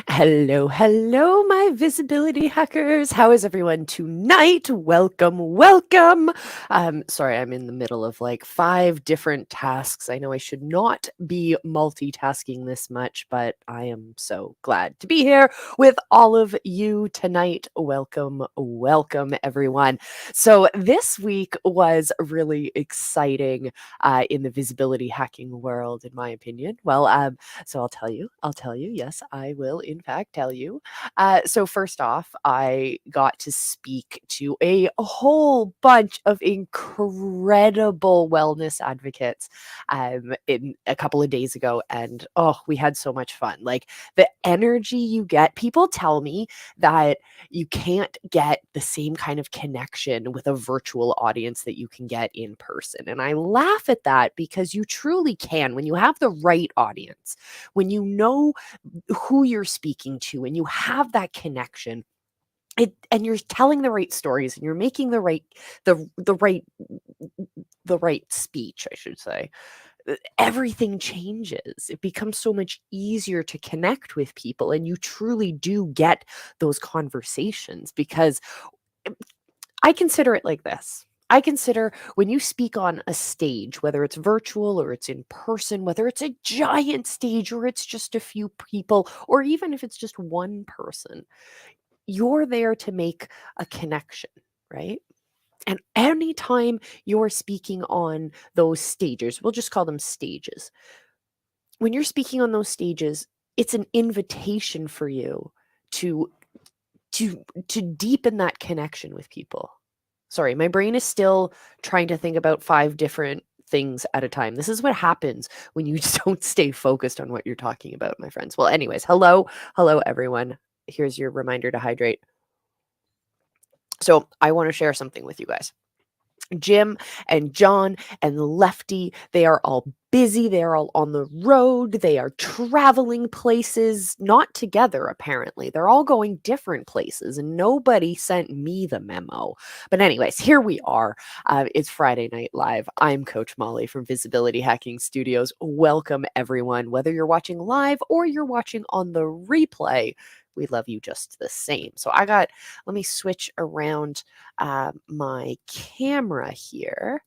Hello, hello, my visibility hackers. How is everyone tonight? Welcome, welcome. Sorry, I'm in the middle of like 5 different tasks. I know I should not be multitasking this much, but I am so glad to be here with all of you tonight. Welcome, welcome, everyone. So this week was really exciting in the visibility hacking world, in my opinion. Well, so I'll tell you. Yes, I will, in fact, tell you. So first off, I got to speak to a whole bunch of incredible wellness advocates in a couple of days ago, and oh, we had so much fun. Like the energy you get, people tell me that you can't get the same kind of connection with a virtual audience that you can get in person. And I laugh at that because you truly can when you have the right audience, when you know who you're speaking to and you have that connection. And you're telling the right stories and you're making the right the right speech, I should say. Everything changes. It becomes so much easier to connect with people, and you truly do get those conversations because I consider it like this. I consider when you speak on a stage, whether it's virtual or it's in person, whether it's a giant stage or it's just a few people, or even if it's just one person, you're there to make a connection, right? And anytime you're speaking on those stages, we'll just call them stages. When you're speaking on those stages, it's an invitation for you to to deepen that connection with people. Sorry, my brain is still trying to think about 5 different things at a time. This is what happens when you just don't stay focused on what you're talking about, my friends. Well, anyways, hello, everyone. Here's your reminder to hydrate. So I want to share something with you guys. Jim and John and Lefty, they are all busy. They are all on the road. They are traveling places, not together, apparently. They're all going different places, and nobody sent me the memo. But, anyways, here we are. It's Friday Night Live. I'm Coach Molly from Visibility Hacking Studios. Welcome, everyone. Whether you're watching live or you're watching on the replay, we love you just the same. So let me switch around my camera here,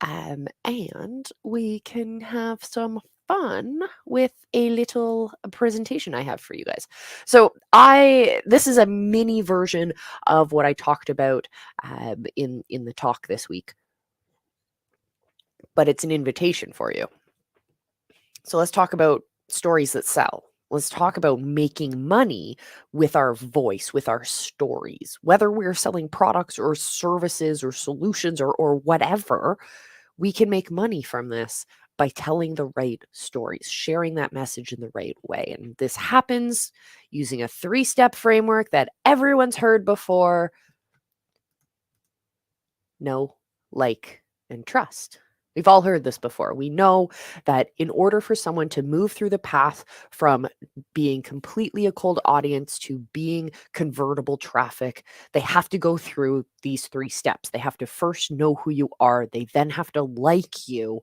and we can have some fun with a little presentation I have for you guys. So this is a mini version of what I talked about in the talk this week, but it's an invitation for you. So let's talk about stories that sell. Let's talk about making money with our voice, with our stories. Whether we're selling products or services or solutions or whatever, we can make money from this by telling the right stories, sharing that message in the right way. And this happens using a 3-step framework that everyone's heard before: know, like, and trust. We've all heard this before. We know that in order for someone to move through the path from being completely a cold audience to being convertible traffic, they have to go through these 3 steps. They have to first know who you are. They then have to like you,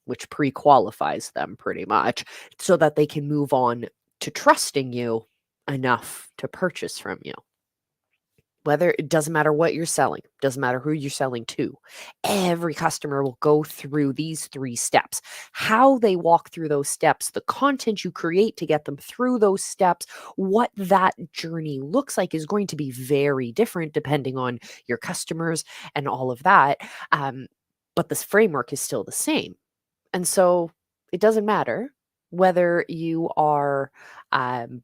which pre-qualifies them pretty much, so that they can move on to trusting you enough to purchase from you. Whether it doesn't matter what you're selling, doesn't matter who you're selling to. Every customer will go through these 3 steps. How they walk through those steps, the content you create to get them through those steps, what that journey looks like is going to be very different depending on your customers and all of that. But this framework is still the same. And so it doesn't matter whether you are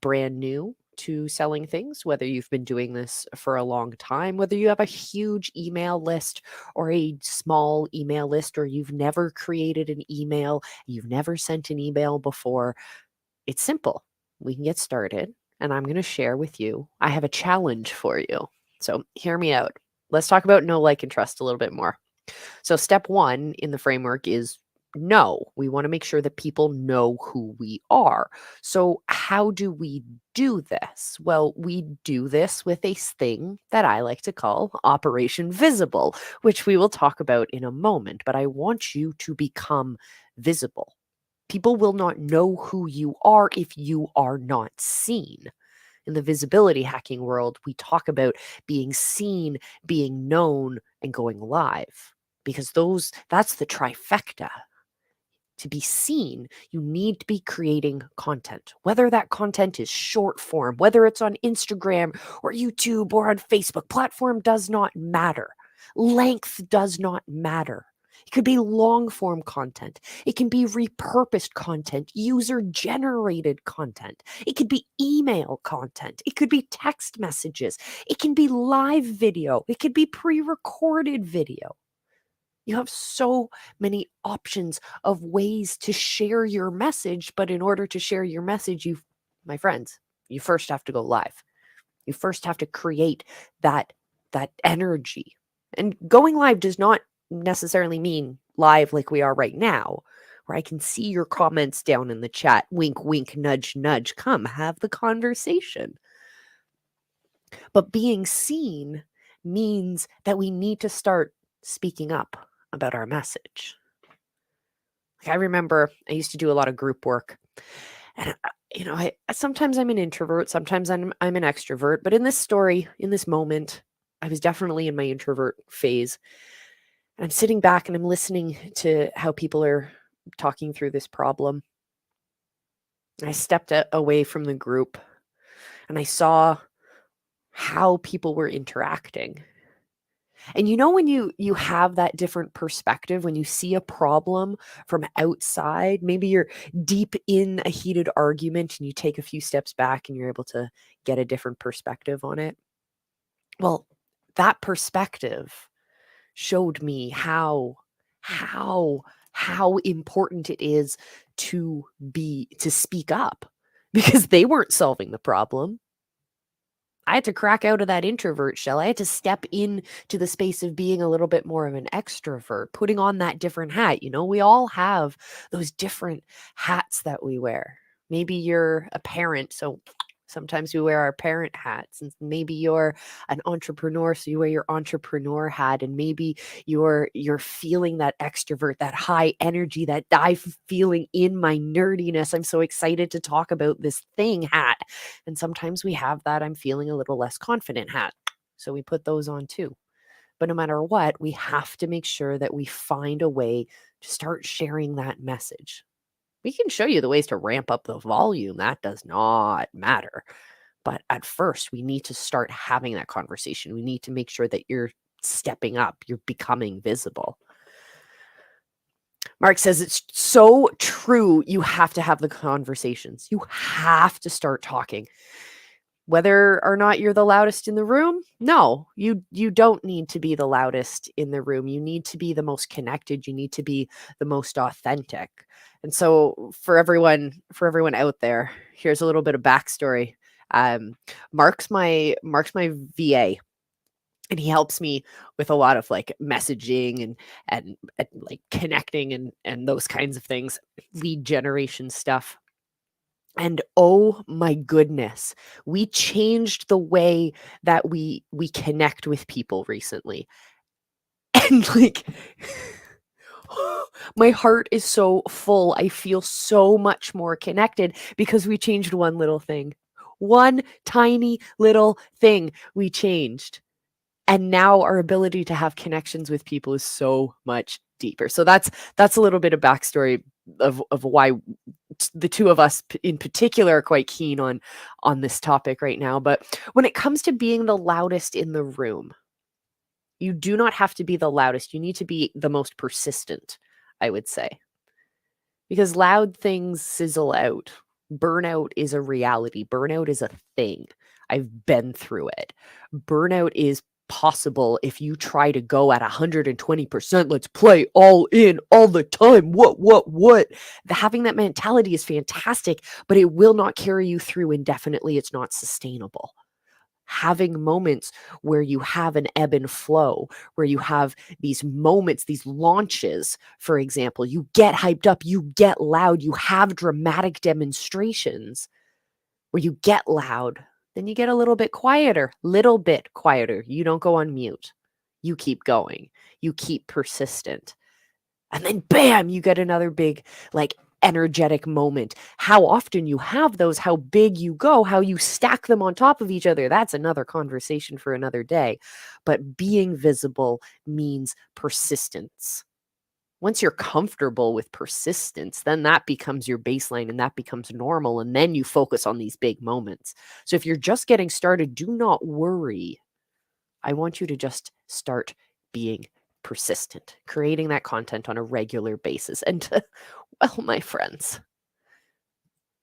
brand new to selling things, whether you've been doing this for a long time, whether you have a huge email list or a small email list, or you've never created an email, you've never sent an email before. It's simple. We can get started, and I'm going to share with you. I have a challenge for you. So hear me out. Let's talk about know, like, and trust a little bit more. So step 1 in the framework is know. We want to make sure that people know who we are. So how do we do this? Well, we do this with a thing that I like to call Operation Visible, which we will talk about in a moment. But I want you to become visible. People will not know who you are if you are not seen. In the visibility hacking world, we talk about being seen, being known, and going live, because that's the trifecta. To be seen, you need to be creating content, whether that content is short form, whether it's on Instagram or YouTube or on Facebook. Platform does not matter. Length does not matter. It could be long form content. It can be repurposed content, user generated content. It could be email content. It could be text messages. It can be live video. It could be pre recorded video. You have so many options of ways to share your message, but in order to share your message, my friends, you first have to go live. You first have to create that energy. And going live does not necessarily mean live like we are right now, where I can see your comments down in the chat. Wink, wink, nudge, nudge. Come have the conversation. But being seen means that we need to start speaking up about our message. Like, I remember I used to do a lot of group work, and I sometimes I'm an introvert, sometimes I'm an extrovert, but in this story, in this moment, I was definitely in my introvert phase. And I'm sitting back and I'm listening to how people are talking through this problem. I stepped away from the group and I saw how people were interacting. And when you have that different perspective, when you see a problem from outside, maybe you're deep in a heated argument and you take a few steps back and you're able to get a different perspective on it. Well, that perspective showed me how important it is to speak up, because they weren't solving the problem. I had to crack out of that introvert shell. I had to step into the space of being a little bit more of an extrovert, putting on that different hat. We all have those different hats that we wear. Maybe you're a parent, so sometimes we wear our parent hats. And maybe you're an entrepreneur, so you wear your entrepreneur hat. And maybe you're feeling that extrovert, that high energy, that I'm feeling in my nerdiness. I'm so excited to talk about this thing hat. And sometimes we have that I'm feeling a little less confident hat. So we put those on too. But no matter what, we have to make sure that we find a way to start sharing that message. We can show you the ways to ramp up the volume. That does not matter. But at first, we need to start having that conversation. We need to make sure that you're stepping up, you're becoming visible. Mark says it's so true. You have to have the conversations. You have to start talking. Whether or not you're the loudest in the room, no, you don't need to be the loudest in the room. You need to be the most connected. You need to be the most authentic. And so for everyone out there, here's a little bit of backstory. Mark's my VA. And he helps me with a lot of like messaging and like connecting and those kinds of things, lead generation stuff. And oh my goodness, we changed the way that we connect with people recently. And like my heart is so full. I feel so much more connected because we changed one little thing. One tiny little thing we changed. And now our ability to have connections with people is so much deeper. So that's a little bit of backstory of why the two of us in particular are quite keen on this topic right now. But when it comes to being the loudest in the room, you do not have to be the loudest. You need to be the most persistent, I would say. Because loud things sizzle out. Burnout is a reality. Burnout is a thing. I've been through it. Burnout is possible if you try to go at 120%. Let's play all in all the time. What? Having that mentality is fantastic, but it will not carry you through indefinitely. It's not sustainable. Having moments where you have an ebb and flow, where you have these moments, these launches, for example, you get hyped up, you get loud, you have dramatic demonstrations where you get loud, then you get a little bit quieter. You don't go on mute. You keep going. You keep persistent. And then bam, you get another big, like, energetic moment. How often you have those, how big you go, how you stack them on top of each other, that's another conversation for another day. But being visible means persistence. Once you're comfortable with persistence, then that becomes your baseline and that becomes normal. And then you focus on these big moments. So if you're just getting started, do not worry. I want you to just start being persistent, creating that content on a regular basis. And well, my friends,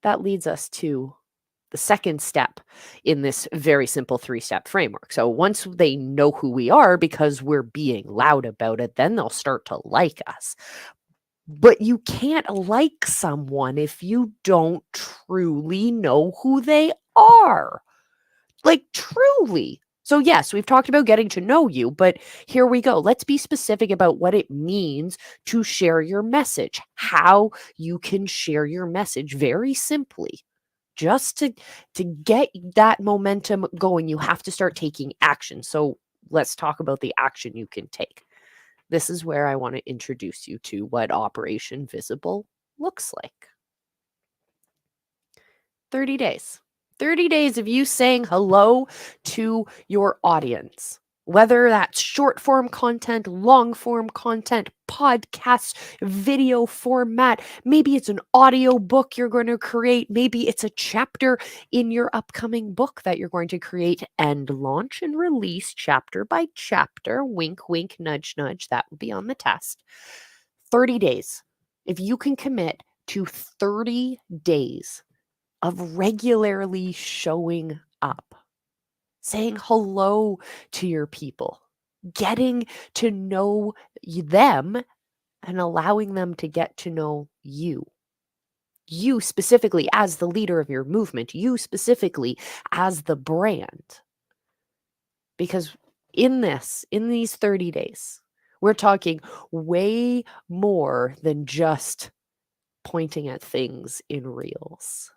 that leads us to the second step in this very simple 3-step framework. So once they know who we are because we're being loud about it, then they'll start to like us. But you can't like someone if you don't truly know who they are. Like, truly. So yes, we've talked about getting to know you, but here we go. Let's be specific about what it means to share your message, how you can share your message very simply. Just to get that momentum going, you have to start taking action. So let's talk about the action you can take. This is where I want to introduce you to what Operation Visible looks like. 30 days. 30 days of you saying hello to your audience, whether that's short form content, long form content, podcasts, video format. Maybe it's an audio book you're going to create. Maybe it's a chapter in your upcoming book that you're going to create and launch and release chapter by chapter. Wink, wink, nudge, nudge. That will be on the test. 30 days. If you can commit to 30 days of regularly showing up, saying hello to your people, getting to know them and allowing them to get to know you. You specifically as the leader of your movement, you specifically as the brand. Because in these 30 days, we're talking way more than just pointing at things in reels.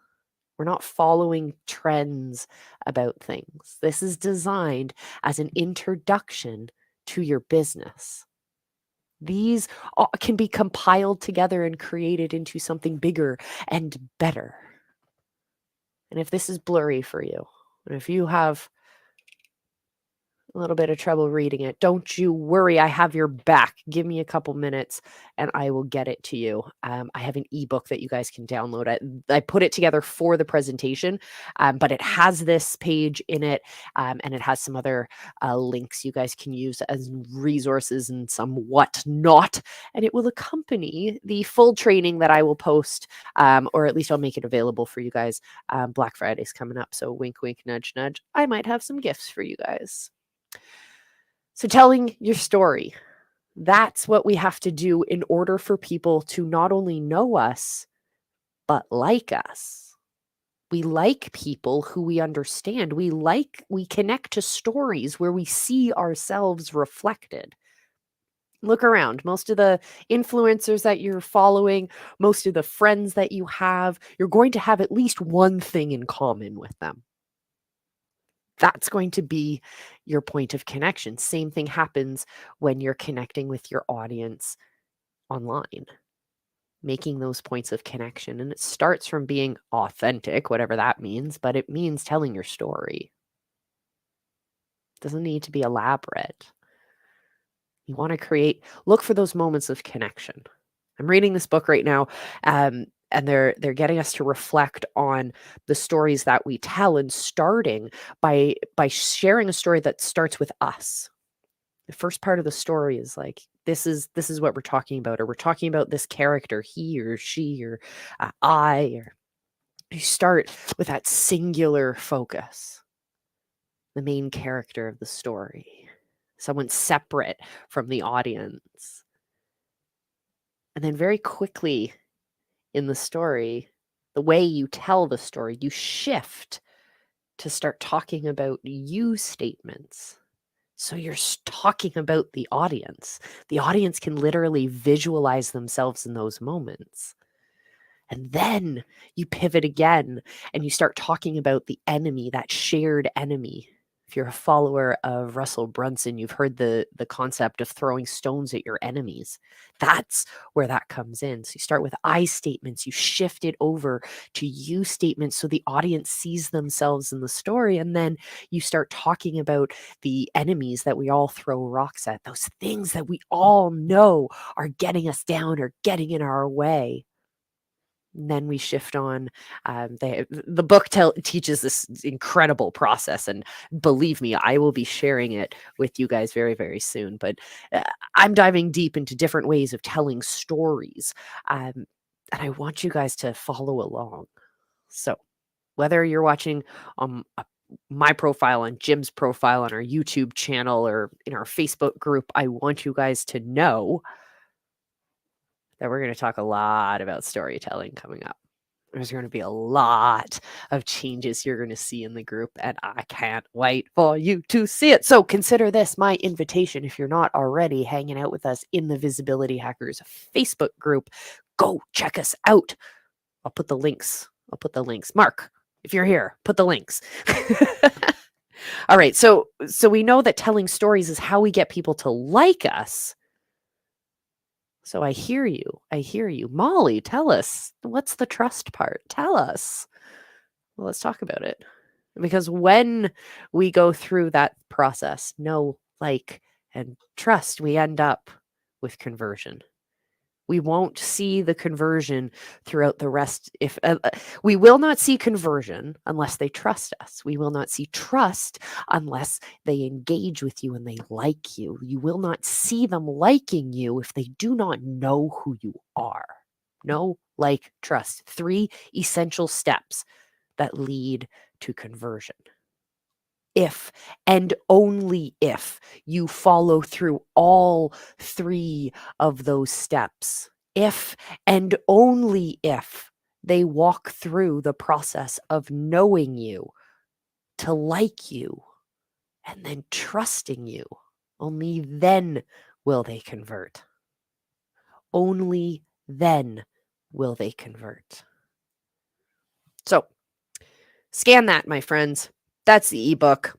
We're not following trends about things. This is designed as an introduction to your business. These can be compiled together and created into something bigger and better. And if this is blurry for you, and if you have a little bit of trouble reading it, don't you worry. I have your back. Give me a couple minutes and I will get it to you. I have an ebook that you guys can download. I put it together for the presentation, but it has this page in it, and it has some other links you guys can use as resources and some whatnot. And it will accompany the full training that I will post, or at least I'll make it available for you guys. Black Friday's coming up, so wink, wink, nudge, nudge. I might have some gifts for you guys. So telling your story, that's what we have to do in order for people to not only know us, but like us. We like people who we understand. We connect to stories where we see ourselves reflected. Look around. Most of the influencers that you're following, most of the friends that you have, you're going to have at least one thing in common with them. That's going to be your point of connection. Same thing happens when you're connecting with your audience online, making those points of connection. And it starts from being authentic, whatever that means, but it means telling your story. It doesn't need to be elaborate. You want to look for those moments of connection. I'm reading this book right now, and they're getting us to reflect on the stories that we tell, and starting by sharing a story that starts with us. The first part of the story is like, this is what we're talking about, or we're talking about this character, he or she, or I, or you start with that singular focus, the main character of the story, someone separate from the audience. And then very quickly in the story, the way you tell the story, you shift to start talking about you statements. So you're talking about the audience. The audience can literally visualize themselves in those moments. And then you pivot again and you start talking about the enemy, that shared enemy. If you're a follower of Russell Brunson, you've heard the concept of throwing stones at your enemies. That's where that comes in. So you start with I statements, you shift it over to you statements so the audience sees themselves in the story. And then you start talking about the enemies that we all throw rocks at, those things that we all know are getting us down or getting in our way. And then we shift on. The book teaches this incredible process, and believe me, I will be sharing it with you guys very, very soon. But I'm diving deep into different ways of telling stories, and I want you guys to follow along. So, whether you're watching my profile, on Jim's profile, on our YouTube channel, or in our Facebook group, I want you guys to know that we're going to talk a lot about storytelling coming up. There's going to be a lot of changes you're going to see in the group, and I can't wait for you to see it. So consider this my invitation. If you're not already hanging out with us in the Visibility Hackers Facebook group, go check us out. I'll put the links. Mark, if you're here, put the links. All right. So we know that telling stories is how we get people to like us. So I hear you. Molly, tell us, what's the trust part? Tell us. Well, let's talk about it. Because when we go through that process, know, like, and trust, we end up with conversion. We won't see the conversion throughout the rest. If we will not see conversion unless they trust us. We will not see trust unless they engage with you and they like you. You will not see them liking you if they do not know who you are. Know, like, trust. 3 essential steps that lead to conversion. If and only if you follow through all 3 of those steps, if and only if they walk through the process of knowing you, to like you, and then trusting you, only then will they convert. Only then will they convert. So, scan that, my friends. That's the ebook.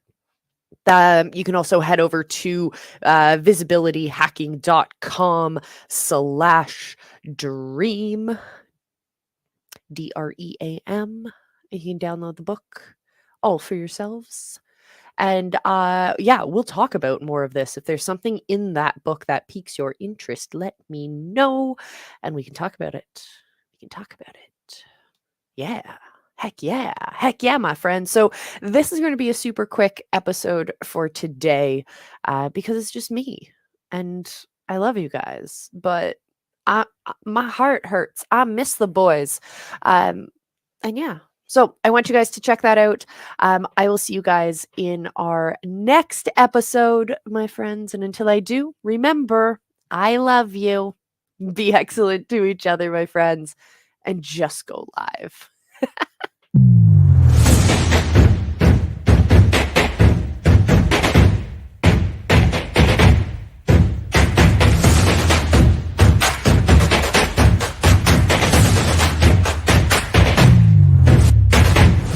You can also head over to visibilityhacking.com/dream, DREAM. You can download the book all for yourselves. And yeah, we'll talk about more of this. If there's something in that book that piques your interest, let me know and we can talk about it. Yeah. Heck yeah. Heck yeah, my friend. So this is going to be a super quick episode for today because it's just me. And I love you guys, but my heart hurts. I miss the boys. And yeah. So I want you guys to check that out. I will see you guys in our next episode, my friends. And until I do, remember, I love you. Be excellent to each other, my friends, and just go live.